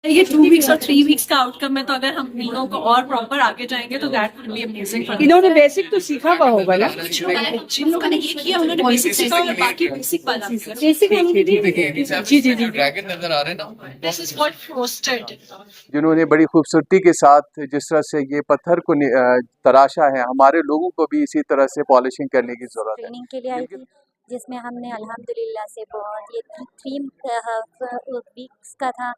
ये 2 वीक्स और 3 वीक्स का आउटकम है, तो अगर हम इन लोगों को और प्रॉपर आगे जाएंगे तो दैट विल बी अमेजिंग। इन्होंने बेसिक तो सीखा हुआ होगा ना। जिन लोगों ने ये किया उन्होंने बेसिक सीखा और बाकी बेसिक वाला बेसिक जी जी जी। ड्रैगन नजर आ रहे हैं ना, दिस इज व्हाट फ्रोस्टेड। जिन्होंने बड़ी खूबसूरती के साथ जिस तरह से ये पत्थर को तराशा है, हमारे लोगों को भी इसी तरह से पॉलिशिंग करने की जरूरत है। ट्रेनिंग के लिए आई थी, जिसमें हमने अल्हम्दुलिल्लाह से बहुत ये 3 वीक्स का था,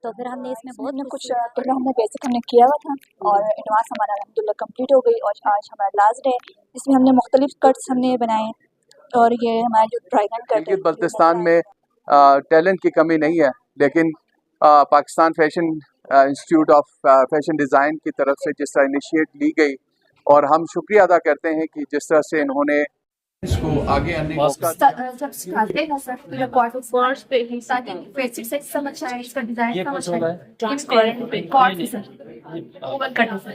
तो फिर हमने इसमें बहुत कुछ पहले हमने बेसिक हमने किया हुआ था और एडवांस हमारा अल्हम्दुलिल्लाह कंप्लीट हो गई और आज हमारा लास्ट डे, जिसमें हमने मुख्तलिफ कट्स हमने बनाए और ये हमारा जो ड्रैगन कट है गिलगित बल्तिस्तान में टैलेंट की कमी नहीं है, लेकिन Pakistan fashion institute of fashion design की तरफ से जिस तरह इनिशिएट ली गई, और हम शुक्रिया अदा करते हैं कि जिस तरह से इन्होंने इसको आगे आने का जब सिखाते हैं सर रिकॉर्ड वर्ड्स पे ही ताकि बेसिक से समझ आए, इसका डिजाइन समझ आए, ट्रांसपेरेंट कॉर्ड सर ओवन करना सर।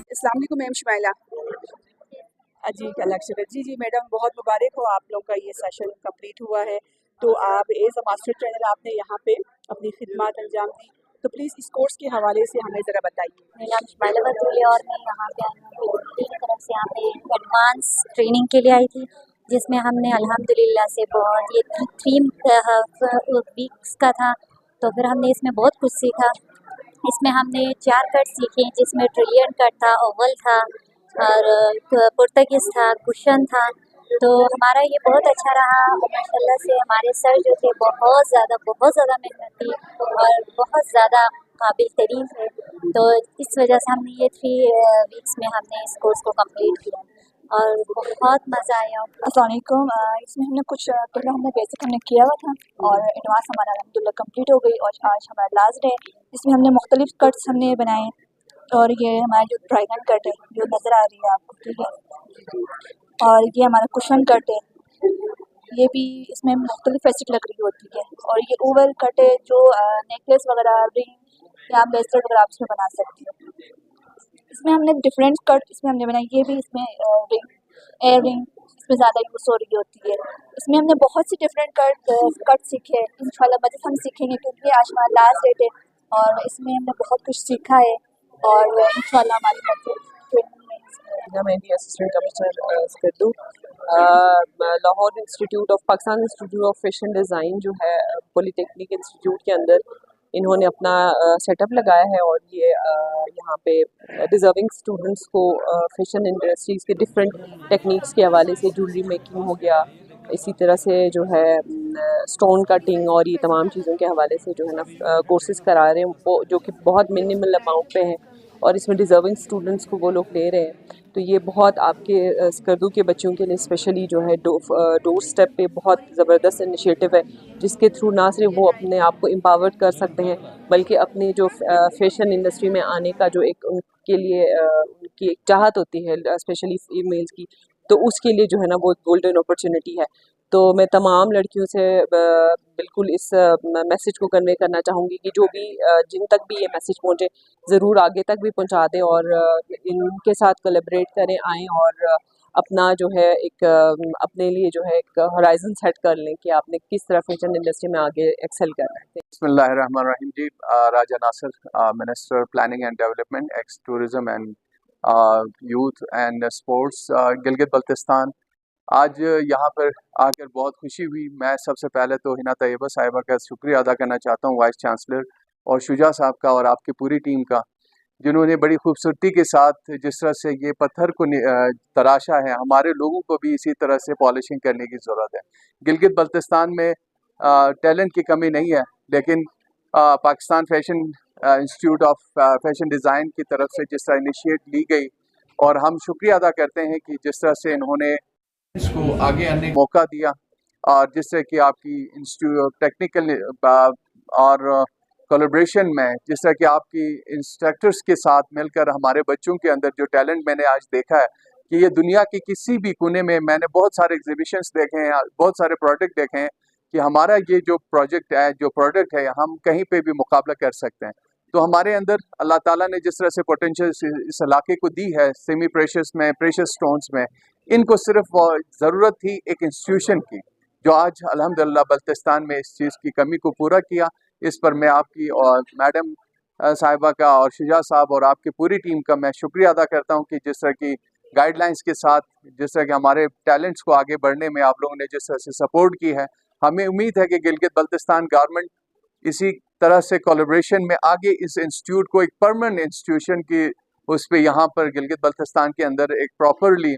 अस्सलाम वालेकुम मैम शुमाइला जी जी जी मैडम, बहुत मुबारक हो, आप लोग का ये सेशन कंप्लीट हुआ है। तो आप एज अ मास्टर ट्रेनर आपने यहाँ पे अपनी खिदमत अंजाम दी, तो प्लीज़ इस कोर्स के हवाले से हमें ज़रा बताइए। मेरा नाम शुमाइला बतूल है और मैं यहाँ पे आई की तरफ से यहाँ पे एडवांस ट्रेनिंग के लिए आई थी, जिसमें हमने अल्हम्दुलिल्लाह से बहुत ये 3 वीक्स का था, तो फिर हमने इसमें बहुत कुछ सीखा। इसमें हमने 4 कट सीखे, जिसमें ट्रिलियन कट था, ओवल था और पुर्तगीज़ था, कुशन था। तो हमारा ये बहुत अच्छा रहा माशाल्लाह से। हमारे सर जो थे बहुत ज़्यादा मेहनती और बहुत ज़्यादा काबिल तरीन थे, तो इस वजह से हमने ये 3 वीक्स में हमने इस कोर्स को कंप्लीट किया और बहुत मज़ा आया। अस्सलाम वालेकुम। इसमें हमने कुछ पहले हमने बेसिक हमने किया हुआ था और एडवांस हमारा अल्हम्दुलिल्लाह कंप्लीट हो गई और आज हमारा लास्ट डे, जिसमें हमने मुख्तलिफ कट्स हमने बनाए और ये हमारा जो ड्रैगन कट है जो नज़र आ रही है आपको, ठीक है, और ये हमारा कुशन कट है, ये भी इसमें मुख्तलिफ फैसेट लकड़ी होती है, और ये ओवल कट है जो नेकलेस वगैरह, रिंग या ब्रेसलेट वगैरह आप इसमें बना सकती हो। इसमें हमने डिफरेंट कट इसमें हमने बनाई, ये भी इसमें रिंग, एयर रिंग इसमें ज़्यादा यूज़ हो रही होती है। इसमें हमने बहुत सी डिफरेंट कट सीखे, इंशाल्लाह मज़ीद हम सीखेंगे क्योंकि आज हमारा लास्ट डेट है और इसमें हमने बहुत कुछ सीखा है और इंशाल्लाह हमारी मज़ीद ट्रेनिंग में मैं भी assistant commissioner Skardu, Lahore institute of Pakistan institute of fashion design जो है पॉलीटेक्निक इंस्टीट्यूट के अंदर इन्होंने अपना सेटअप लगाया है, और ये यहाँ पे डिज़र्विंग स्टूडेंट्स को फैशन इंडस्ट्रीज़ के डिफरेंट टेक्निक्स के हवाले से ज्वेलरी मेकिंग हो गया, इसी तरह से जो है स्टोन कटिंग और ये तमाम चीज़ों के हवाले से जो है ना कोर्सेज़ करा रहे हैं, वो जो कि बहुत मिनिमल अमाउंट पे हैं और इसमें डिज़र्विंग स्टूडेंट्स को वो लोग ले रहे हैं। तो ये बहुत आपके स्कर्दू के बच्चों के लिए स्पेशली जो है डोर स्टेप पे बहुत ज़बरदस्त इनिशिएटिव है, जिसके थ्रू ना सिर्फ वो अपने आप को एम्पावर्ड कर सकते हैं, बल्कि अपने जो फैशन इंडस्ट्री में आने का जो एक उनके लिए उनकी एक चाहत होती है स्पेशली फीमेल्स की, तो उसके लिए जो है ना बहुत गोल्डन अपॉर्चुनिटी है। तो मैं तमाम लड़कियों से बिल्कुल इस मैसेज को कन्वे करना चाहूँगी कि जो भी जिन तक भी ये मैसेज पहुँचे ज़रूर आगे तक भी पहुँचा दें और इनके साथ कोलैबोरेट करें, आएँ और अपना जो है एक अपने लिए जो है एक होराइजन सेट कर लें कि आपने किस तरह फैशन इंडस्ट्री में आगे एक्सेल करना है। बिस्मिल्लाहिर्रहमानिर्रहीम जी। Raja Nasir, minister planning and development, ex tourism and youth and sports, Gilgit Baltistan. आज यहाँ पर आकर बहुत खुशी हुई। मैं सबसे पहले तो हिना तैयबा साहिबा का शुक्रिया अदा करना चाहता हूँ, वाइस चांसलर, और शुजा साहब का और आपकी पूरी टीम का, जिन्होंने बड़ी खूबसूरती के साथ जिस तरह से ये पत्थर को तराशा है, हमारे लोगों को भी इसी तरह से पॉलिशिंग करने की ज़रूरत है। गिलगित बल्तिस्तान में टैलेंट की कमी नहीं है, लेकिन Pakistan fashion institute of fashion design की तरफ से जिस तरह इनिशिएट ली गई, और हम शुक्रिया अदा करते हैं कि जिस तरह से इन्होंने इसको आगे आने का मौका दिया, और जिससे कि आपकी इंस्टीट्यूट टेक्निकल और कोलैबोरेशन में जिस तरह कि आपकी इंस्ट्रक्टर्स के साथ मिलकर हमारे बच्चों के अंदर जो टैलेंट मैंने आज देखा है कि ये दुनिया के किसी भी कोने में, मैंने बहुत सारे एग्जीबिशंस देखे हैं, बहुत सारे प्रोडक्ट देखे हैं कि हमारा ये जो प्रोडक्ट है हम कहीं पे भी मुकाबला कर सकते हैं। तो हमारे अंदर अल्लाह ताला ने जिस तरह से पोटेंशियल इस इलाके को दी है, सेमी प्रेशियस में, प्रेशियस स्टोन्स में, इनको सिर्फ ज़रूरत थी एक इंस्टीट्यूशन की, जो आज अल्हम्दुलिल्लाह बल्तिस्तान में इस चीज़ की कमी को पूरा किया। इस पर मैं आपकी और मैडम साहिबा का और शुजा साहब और आपकी पूरी टीम का मैं शुक्रिया अदा करता हूँ कि जिस तरह की गाइडलाइंस के साथ, जिस तरह के हमारे टैलेंट्स को आगे बढ़ने में आप लोगों ने जिस तरह से सपोर्ट की है, हमें उम्मीद है कि गिलगित बल्तिस्तान गवर्नमेंट इसी तरह से कोलैबोरेशन में आगे इस इंस्टीट्यूट को एक परमानेंट इंस्टीट्यूशन की उस पर यहाँ पर गिलगित बल्तिस्तान के अंदर एक प्रॉपरली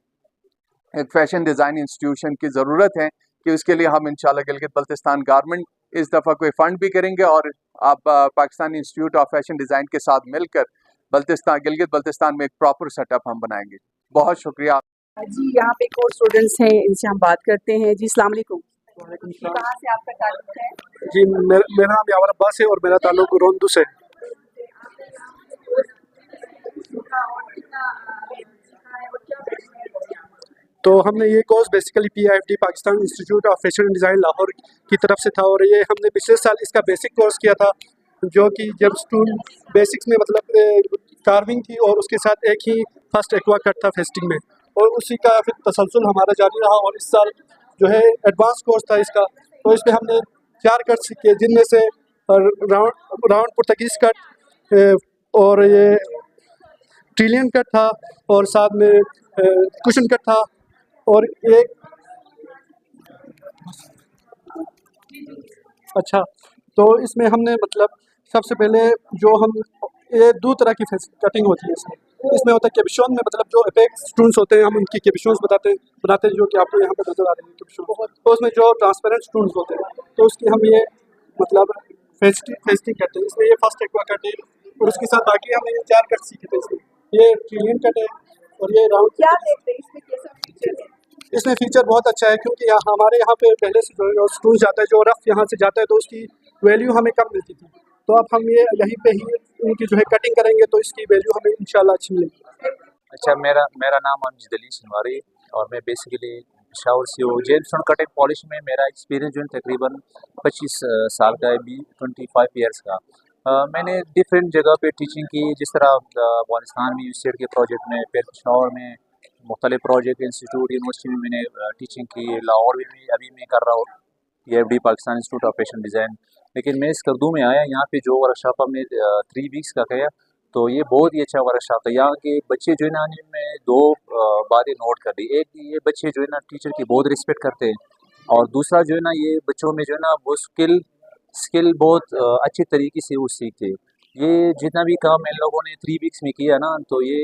एक फैशन डिज़ाइन इंस्टीट्यूशन की ज़रूरत है कि उसके लिए हम इंशाल्लाह गिलगित बल्तिस्तान गवर्नमेंट इस दफ़ा कोई फ़ंड भी करेंगे और आप Pakistani institute of fashion design के साथ मिलकर गिलगित बल्तिस्तान में एक प्रॉपर सेटअप हम बनाएंगे। बहुत शुक्रिया। जी यहाँ पे एक और स्टूडेंट्स हैं, इनसे हम बात करते हैं। जी अस्सलाम वालेकुम, कहाँ से आपका ताल्लुक है? जी मेरा नाम यावर अब्बास है और मेरा ताल्लुक रोंदू से। तो हमने ये course basically PIFD Pakistan institute of fashion design Lahore की तरफ से था और ये हमने पिछले साल इसका बेसिक कोर्स किया था, जो कि जब स्टूल बेसिक्स में मतलब कार्विंग थी और उसके साथ एक ही फर्स्ट एक्वा कट था फेस्टिंग में, और उसी का फिर तसलसल हमारा जारी रहा। और इस साल जो है एडवांस कोर्स था इसका, तो इसमें हमने 4 कट सीखे, जिनमें से राउंड पुर्तगीज़ कट और ये ट्रिलियन कट था और साथ में कुशन कट था और एक अच्छा। तो इसमें हमने मतलब सबसे पहले जो हम ये 2 तरह की कटिंग होती है इसमें होता है कैबिशोन में, मतलब जो एपेक्स स्टून्स होते हैं हम उनकी कैबिशोन्स बनाते हैं जो कि आपको यहाँ पर नजर आ रहे हैं कैबिशोन। तो उसमें जो ट्रांसपेरेंट स्टून्स होते हैं तो उसकी हम ये मतलब फेस्टिंग करते हैं। इसमें ये फर्स्ट एक्वा कट है और उसके साथ बाकी हमने ये 4 कट सीखे थे। इसमें ये ट्रिलियन कट है और ये राउंड। क्या देखते हैं इसमें, कैसा फीचर है? इसमें फ़ीचर बहुत अच्छा है क्योंकि हमारे यहाँ पे पहले से जो स्टूल जाता है, जो रफ यहाँ से जाता है, तो उसकी वैल्यू हमें कम मिलती थी। तो अब हम ये यहीं पे ही इनकी जो है कटिंग करेंगे तो इसकी वैल्यू हमें इंशाल्लाह अच्छी मिलेगी। अच्छा, मेरा नाम अमजद अली सनवारी और मैं बेसिकली पेशावर से हूँ। जेम्सटोन कट एंड पॉलिश में मेरा एक्सपीरियंस जो है तकरीबन 25 साल का है, 25 ईयर्स का। मैंने डिफरेंट जगह पे टीचिंग की, जिस तरह अफगानिस्तान में यूनिवर्सिटी के प्रोजेक्ट में, फिर पेशावर में मुख्तलिफ प्रोजेक्ट इंस्टीट्यूट यूनिवर्सिटी में मैंने टीचिंग की, लाहौर में अभी मैं कर रहा हूँ PIFD Pakistan institute of fashion design. लेकिन मैं इस करदू में आया, यहाँ पे जो वर्कशॉप हमने 3 वीक्स का किया, तो ये बहुत ही अच्छा वर्कशॉप था। यहाँ के बच्चे जो है ना, मैं 2 बातें नोट कर दी। एक, ये बच्चे जो है ना टीचर की बहुत रिस्पेक्ट करते हैं, और दूसरा जो है ना, ये बच्चों में जो है ना वो स्किल बहुत अच्छे तरीके से वो सीखते हैं। ये जितना भी काम इन लोगों ने 3 वीक्स में किया ना, तो ये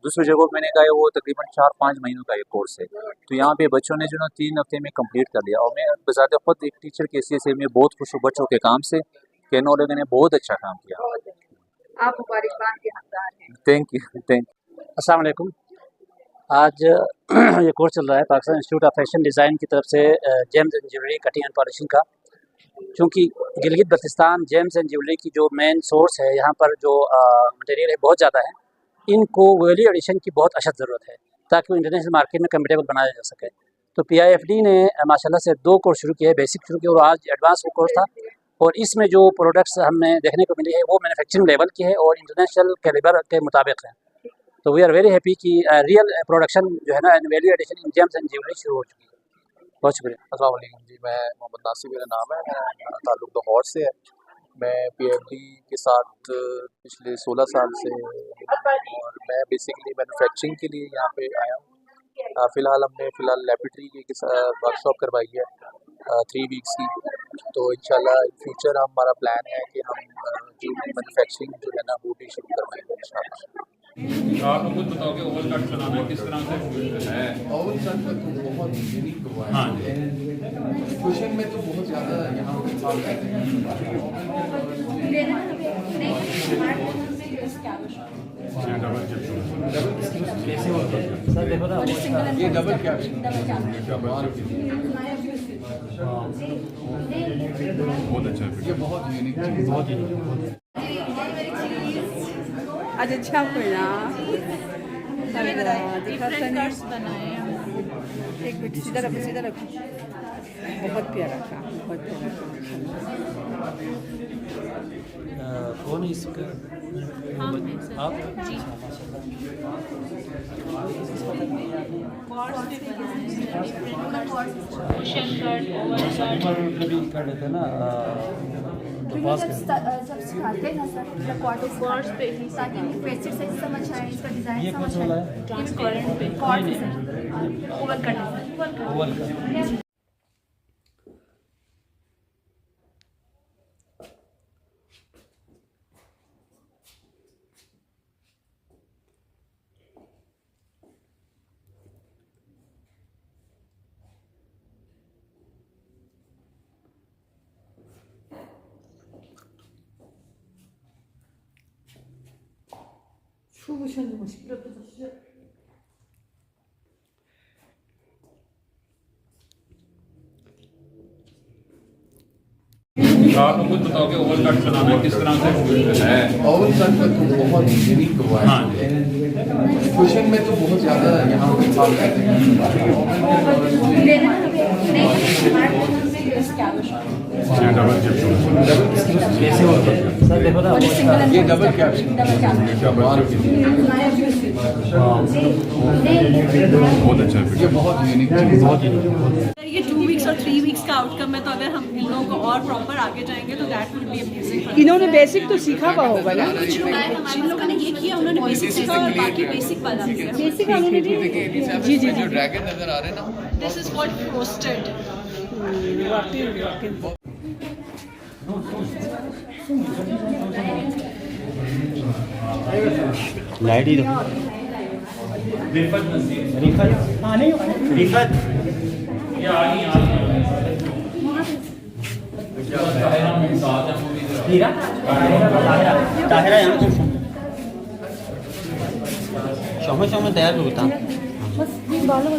दूसरी जगहों मैंने कहा है वो तकरीबन 4-5 महीनों का एक कोर्स है। तो यहाँ पे बच्चों ने जो ना 3 हफ्ते में कंप्लीट कर लिया, और मैं बज़ाते खुद एक टीचर के हैसियत से मैं बहुत खुश हूँ बच्चों के काम से कि इन लोगों ने बहुत अच्छा काम किया। आप मुबारकबाद के हकदार हैं। Thank you. अस्सलाम वालेकुम। आज ये कोर्स चल रहा है Pakistan institute of fashion design की तरफ से James and jewellery cutting and polishing का। क्योंकि Gilgit Baltistan James and jewellery की जो मेन सोर्स है, यहाँ पर जो मटेरियल है बहुत ज़्यादा है, इनको वैल्यू एडिशन की बहुत अशद ज़रूरत है ताकि वो इंटरनेशनल मार्केट में कम्पिटेबल बनाया जा सके। तो PIFD ने माशाल्लाह से 2 कोर्स शुरू किए, बेसिक शुरू किया और आज एडवांस कोर्स था। और इसमें जो प्रोडक्ट्स हमें देखने को मिले हैं वो मैन्युफैक्चरिंग लेवल की है और इंटरनेशनल कैलिबर के मुताबिक है। तो वी आर वेरी हैप्पी कि रियल प्रोडक्शन जो है ना value addition in gems and jewellery शुरू हो चुकी है। बहुत शुक्रिया। अस्सलाम वालेकुम जी, मैं मोहम्मद नासिर मेरा नाम है, मेरा ताल्लुक लाहौर से है। मैं PIFD के साथ पिछले 16 साल से और मैं बेसिकली मैन्युफैक्चरिंग के लिए यहाँ पे आया हूँ। फ़िलहाल हमने लेबोरेटरी की वर्कशॉप करवाई है 3 वीक्स की। तो इंशाल्लाह इन फ्यूचर हमारा प्लान है कि हम जो मैन्युफैक्चरिंग जो है ना वो भी शुरू करवाएंगे इंशाल्लाह। आप लोग कुछ बताओगे ओवल कट बनाना किस तरह से है? ओवल कट का तो बहुत यूनिक हुआ हाँ। है। कुशन में तो बहुत ज़्यादा यहाँ पे काम करते हैं। कैसे होता है सर? देखो ना, ये डबल कैप्शन बहुत अच्छा है। ये बहुत यूनिक चीज़, बहुत ही आज अच्छा हुआ डिफरेंट कट्स बनाए हैं। एक मिनट सीधा रखो। बहुत प्यारा था, बहुत प्यारा था। कौन है इसका आप जी कभी कर रहे थे ना तो ये जब सिखाते हैं ना सर क्वार्टर कॉर्ड्स पे ही ताकि बेसिक से समझ आए, इसका डिजाइन समझ आए। ट्रांसपेरेंट पे cord sir oval cut oval का आप कुछ बताओगे ओवल कट बनाना किस तरह से है? ओवल कट में तो बहुत यूनिक हुआ है। कुशन में तो बहुत ज़्यादा यहाँ पे काम करते हैं। कैसे होता है सर? देखो ना ये डबल कैप्शन बहुत अच्छा है। ये बहुत यूनिक चीज़ है। अगर ये 2 वीक्स और 3 वीक्स का आउटकम है, तो अगर हम इन लोगों को और प्रॉपर आगे जाएंगे तो दैट विल बी अमेजिंग। इन्होंने बेसिक तो सीखा हुआ होगा ना? जिन लोगों ने ये किया उन्होंने बेसिक सीखा और बाकी बेसिक वाला किया। बेसिक वालों ने भी जी जी जो ड्रैगन नजर आ रहे हैं ना, this is what roasted. Light ही रिफत ताहिरा यहाँ समय समय तैयार होता बस बालों